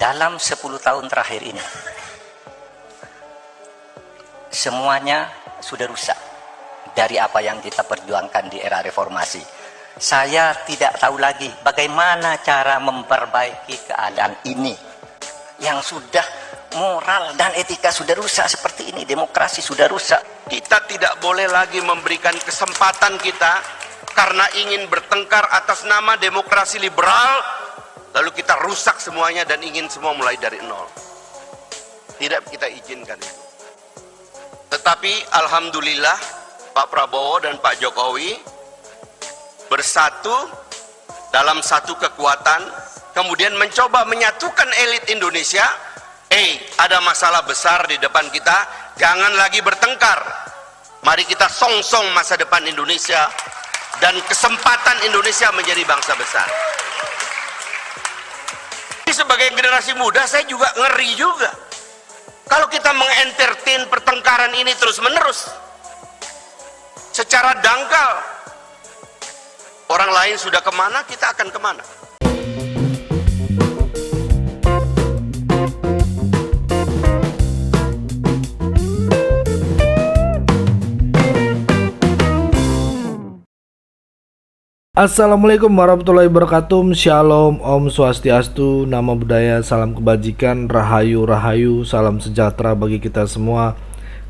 dalam 10 tahun terakhir ini semuanya sudah rusak dari apa yang kita perjuangkan di era reformasi. Saya tidak tahu lagi bagaimana cara memperbaiki keadaan ini yang sudah moral dan etika sudah rusak seperti ini, demokrasi sudah rusak. Kita tidak boleh lagi memberikan kesempatan kita karena ingin bertengkar atas nama demokrasi liberal, lalu kita rusak semuanya dan ingin semua mulai dari nol. Tidak kita izinkan itu. Tetapi alhamdulillah Pak Prabowo dan Pak Jokowi bersatu dalam satu kekuatan, kemudian mencoba menyatukan elit Indonesia. Ada masalah besar di depan kita, jangan lagi bertengkar. Mari kita songsong masa depan Indonesia dan kesempatan Indonesia menjadi bangsa besar. Sebagai generasi muda, saya juga ngeri juga kalau kita mengentertain pertengkaran ini terus-menerus secara dangkal. Orang lain sudah kemana, kita akan kemana. Assalamualaikum warahmatullahi wabarakatuh. Shalom, Om Swastiastu, Namo Buddhaya, salam kebajikan, rahayu rahayu, salam sejahtera bagi kita semua.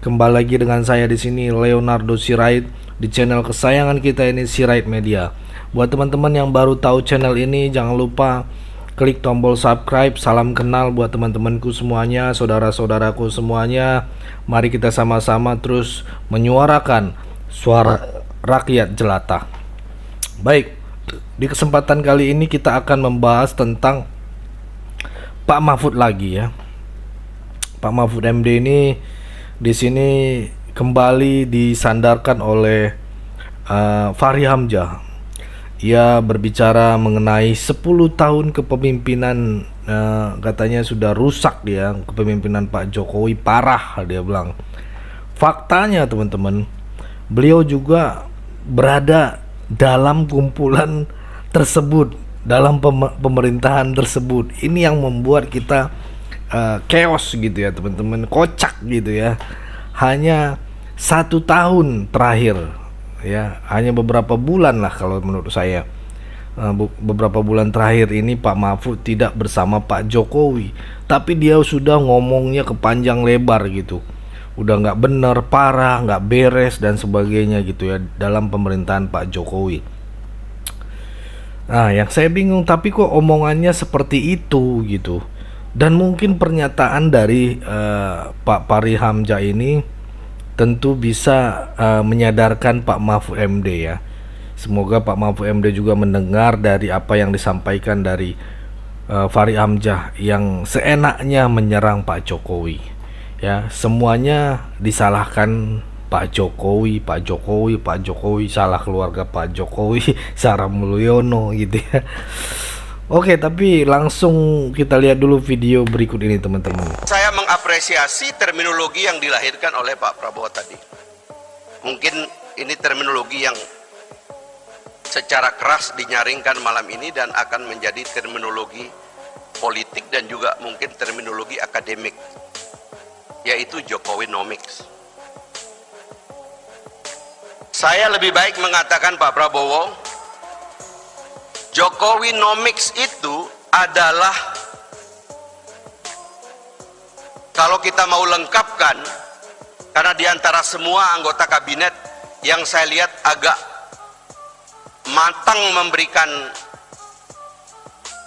Kembali lagi dengan saya di sini Leonardo Sirait di channel kesayangan kita ini, Sirait Media. Buat teman-teman yang baru tahu channel ini, jangan lupa klik tombol subscribe. Salam kenal buat teman-temanku semuanya, saudara-saudaraku semuanya. Mari kita sama-sama terus menyuarakan suara rakyat jelata. Baik, di kesempatan kali ini kita akan membahas tentang Pak Mahfud lagi ya. Pak Mahfud MD ini di sini kembali disandarkan oleh Fachri Hamzah. Ia berbicara mengenai 10 tahun kepemimpinan, katanya sudah rusak dia, kepemimpinan Pak Jokowi parah dia bilang. Faktanya teman-teman, beliau juga berada dalam kumpulan tersebut, dalam pemerintahan tersebut. Ini yang membuat kita chaos gitu ya teman-teman, kocak gitu ya. Hanya 1 tahun terakhir ya, hanya beberapa bulan lah kalau menurut saya, beberapa bulan terakhir ini Pak Mahfud tidak bersama Pak Jokowi, tapi dia sudah ngomongnya kepanjang lebar gitu. Udah nggak bener, parah, nggak beres dan sebagainya gitu ya dalam pemerintahan Pak Jokowi. Nah, yang saya bingung, tapi kok omongannya seperti itu gitu. Dan mungkin pernyataan dari Pak Fachri Hamzah ini tentu bisa menyadarkan Pak Mahfud MD ya. Semoga Pak Mahfud MD juga mendengar dari apa yang disampaikan dari Fachri Hamzah yang seenaknya menyerang Pak Jokowi. Ya, semuanya disalahkan Pak Jokowi, Pak Jokowi, Pak Jokowi, salah keluarga Pak Jokowi, Sarah Mulyono gitu ya. Oke, tapi langsung kita lihat dulu video berikut ini teman-teman. Saya mengapresiasi terminologi yang dilahirkan oleh Pak Prabowo tadi. Mungkin ini terminologi yang secara keras dinyaringkan malam ini dan akan menjadi terminologi politik dan juga mungkin terminologi akademik, yaitu Jokowinomics. Saya lebih baik mengatakan Pak Prabowo, Jokowinomics itu adalah, kalau kita mau lengkapkan, karena diantara semua anggota kabinet yang saya lihat agak matang memberikan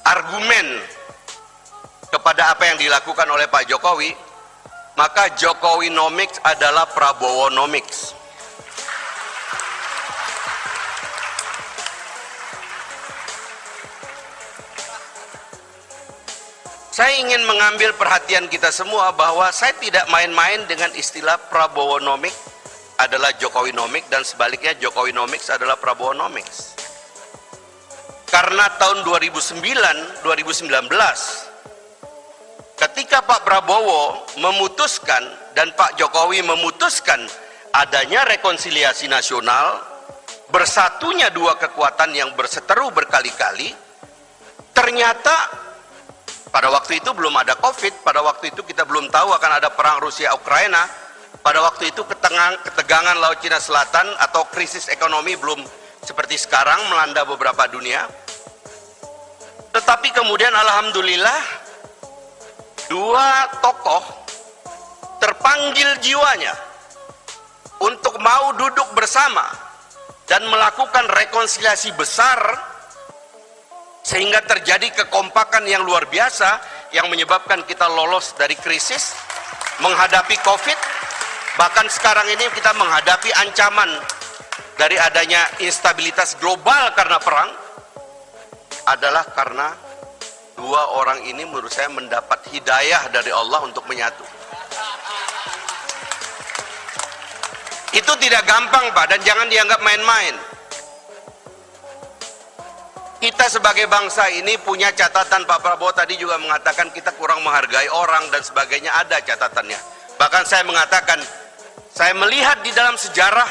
argumen kepada apa yang dilakukan oleh Pak Jokowi, maka Jokowinomics adalah Prabowonomics. Saya ingin mengambil perhatian kita semua bahwa saya tidak main-main dengan istilah Prabowonomics adalah Jokowinomics dan sebaliknya Jokowinomics adalah Prabowonomics. Karena tahun 2019 ketika Pak Prabowo memutuskan dan Pak Jokowi memutuskan adanya rekonsiliasi nasional, bersatunya dua kekuatan yang berseteru berkali-kali, ternyata Pada waktu itu belum ada COVID, pada waktu itu kita belum tahu akan ada perang Rusia-Ukraina, pada waktu itu ketegangan Laut Cina Selatan atau krisis ekonomi belum seperti sekarang melanda beberapa dunia. Tetapi kemudian alhamdulillah dua tokoh terpanggil jiwanya untuk mau duduk bersama dan melakukan rekonsiliasi besar sehingga terjadi kekompakan yang luar biasa yang menyebabkan kita lolos dari krisis, menghadapi COVID, bahkan sekarang ini kita menghadapi ancaman dari adanya instabilitas global karena perang, adalah karena dua orang ini menurut saya mendapat hidayah dari Allah untuk menyatu. Itu tidak gampang Pak, dan jangan dianggap main-main. Kita sebagai bangsa ini punya catatan. Pak Prabowo tadi juga mengatakan kita kurang menghargai orang dan sebagainya, ada catatannya. Bahkan saya mengatakan, saya melihat di dalam sejarah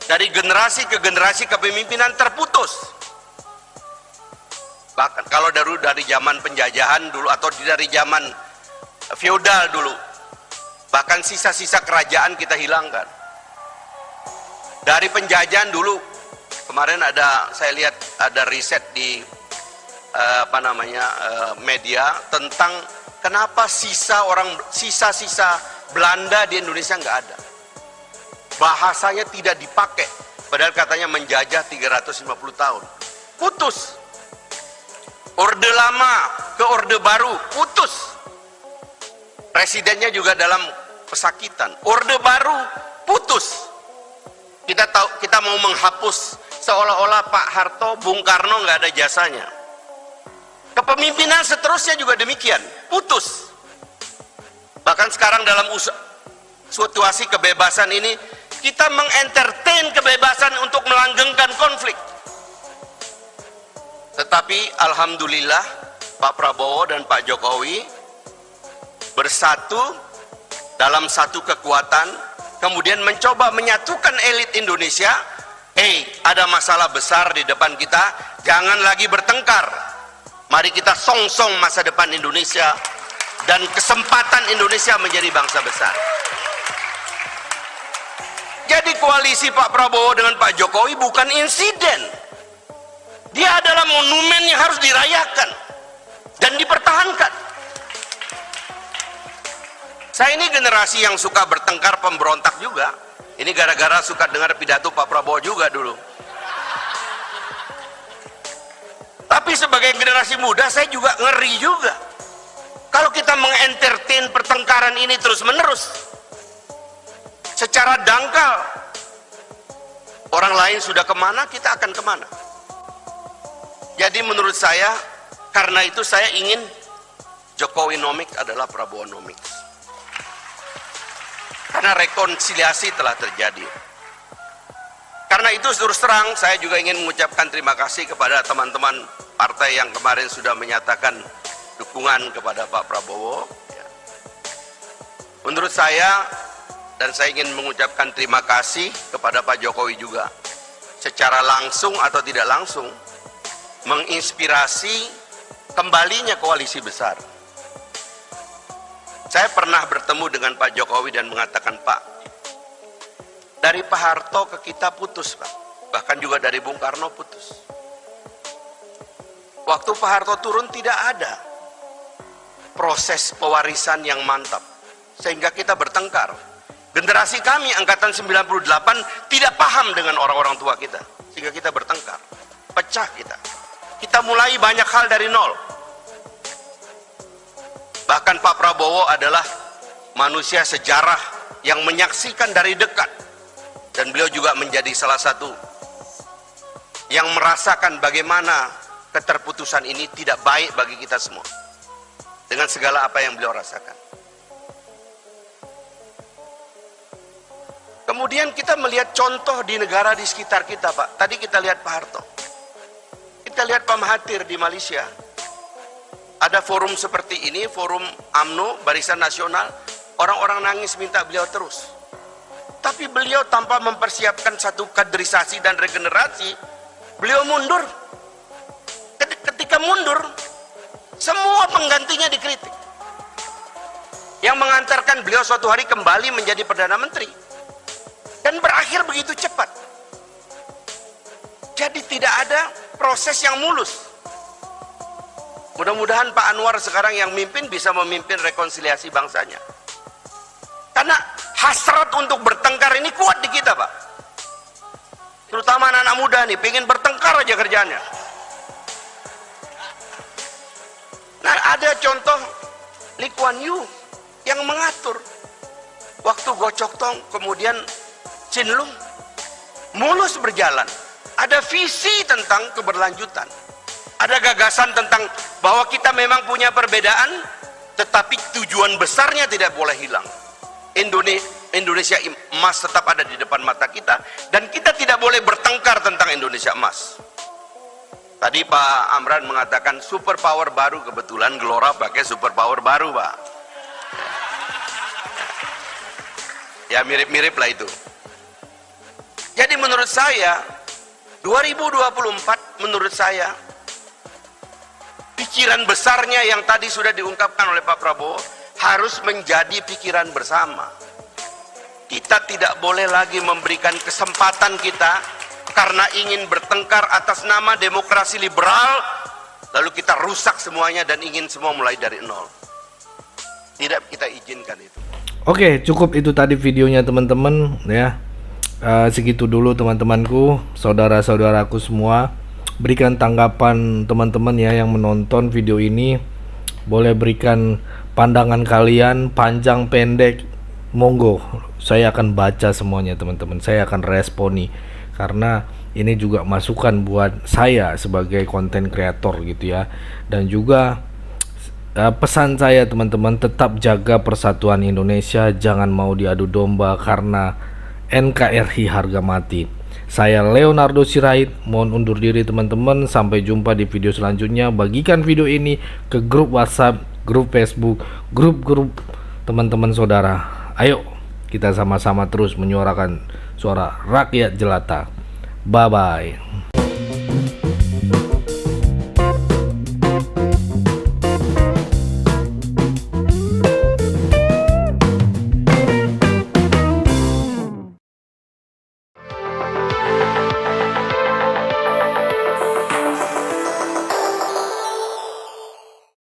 dari generasi ke generasi kepemimpinan terputus. Bahkan kalau dari zaman penjajahan dulu atau dari zaman feodal dulu, bahkan sisa-sisa kerajaan kita hilangkan. Dari penjajahan dulu, kemarin saya lihat ada riset di media tentang kenapa sisa-sisa Belanda di Indonesia nggak ada. Bahasanya tidak dipakai, padahal katanya menjajah 350 tahun. Putus. Orde Lama ke Orde Baru, putus. Presidennya juga dalam pesakitan. Orde Baru, putus. Kita mau menghapus seolah-olah Pak Harto, Bung Karno nggak ada jasanya. Kepemimpinan seterusnya juga demikian, putus. Bahkan sekarang dalam situasi kebebasan ini, kita mengentertain kebebasan untuk melanggengkan konflik. Tetapi alhamdulillah Pak Prabowo dan Pak Jokowi bersatu dalam satu kekuatan, kemudian mencoba menyatukan elit Indonesia. Ada masalah besar di depan kita, jangan lagi bertengkar. Mari kita song-song masa depan Indonesia dan kesempatan Indonesia menjadi bangsa besar. Jadi koalisi Pak Prabowo dengan Pak Jokowi bukan insiden. Dia adalah monumen yang harus dirayakan dan dipertahankan. Saya ini generasi yang suka bertengkar, pemberontak juga. Ini gara-gara suka dengar pidato Pak Prabowo juga dulu. Tapi sebagai generasi muda, saya juga ngeri juga. Kalau kita mengentertain pertengkaran ini terus-menerus, secara dangkal, orang lain sudah kemana, kita akan kemana. Jadi menurut saya, karena itu saya ingin Jokowinomics adalah Prabowonomics. Karena rekonsiliasi telah terjadi. Karena itu terus terang saya juga ingin mengucapkan terima kasih kepada teman-teman partai yang kemarin sudah menyatakan dukungan kepada Pak Prabowo. Menurut saya, dan saya ingin mengucapkan terima kasih kepada Pak Jokowi juga, secara langsung atau tidak langsung, menginspirasi kembalinya koalisi besar. Saya pernah bertemu dengan Pak Jokowi dan mengatakan, Pak, dari Pak Harto ke kita putus, Pak. Bahkan juga dari Bung Karno putus. Waktu Pak Harto turun tidak ada proses pewarisan yang mantap, sehingga kita bertengkar. Generasi kami, angkatan 98, tidak paham dengan orang-orang tua kita, sehingga kita bertengkar, pecah kita. Kita mulai banyak hal dari nol. Bahkan Pak Prabowo adalah manusia sejarah yang menyaksikan dari dekat. Dan beliau juga menjadi salah satu yang merasakan bagaimana keterputusan ini tidak baik bagi kita semua. Dengan segala apa yang beliau rasakan. Kemudian kita melihat contoh di negara di sekitar kita, Pak. Tadi kita lihat Pak Harto. Kita lihat Pak Mahathir di Malaysia. Ada forum seperti ini, forum UMNO, Barisan Nasional, orang-orang nangis minta beliau terus. Tapi beliau tanpa mempersiapkan satu kaderisasi dan regenerasi, beliau mundur. Ketika mundur, Semua penggantinya dikritik. Yang mengantarkan beliau suatu hari kembali menjadi Perdana Menteri. Dan berakhir begitu cepat. Jadi tidak ada proses yang mulus. Mudah-mudahan Pak Anwar sekarang yang mimpin bisa memimpin rekonsiliasi bangsanya. Karena hasrat untuk bertengkar ini kuat di kita, Pak. Terutama anak-anak muda nih, pengen bertengkar aja kerjanya. Nah, ada contoh Lee Kuan Yew yang mengatur. Waktu Gocok Tong, kemudian Chin Lung, mulus berjalan. Ada visi tentang keberlanjutan. Ada gagasan tentang bahwa kita memang punya perbedaan, tetapi tujuan besarnya tidak boleh hilang. Indonesia emas tetap ada di depan mata kita, dan kita tidak boleh bertengkar tentang Indonesia emas. Tadi Pak Amran mengatakan super power baru, kebetulan Gelora pakai super power baru, Pak. Ya mirip-mirip lah itu. Jadi menurut saya 2024 menurut saya pikiran besarnya yang tadi sudah diungkapkan oleh Pak Prabowo harus menjadi pikiran bersama. Kita tidak boleh lagi memberikan kesempatan kita karena ingin bertengkar atas nama demokrasi liberal, lalu kita rusak semuanya dan ingin semua mulai dari nol. Tidak kita izinkan itu. Oke, cukup itu tadi videonya teman-teman ya. Segitu dulu teman-temanku, saudara-saudaraku semua. Berikan tanggapan teman-teman ya yang menonton video ini. Boleh berikan pandangan kalian, panjang pendek, monggo. Saya akan baca semuanya teman-teman. Saya akan responi karena ini juga masukan buat saya sebagai konten kreator gitu ya. Dan juga pesan saya teman-teman, tetap jaga persatuan Indonesia, jangan mau diadu domba karena NKRI harga mati. Saya Leonardo Sirait, mohon undur diri teman-teman. Sampai jumpa di video selanjutnya. Bagikan video ini ke grup WhatsApp, grup Facebook, grup-grup teman-teman saudara. Ayo kita sama-sama terus menyuarakan suara rakyat jelata. Bye-bye.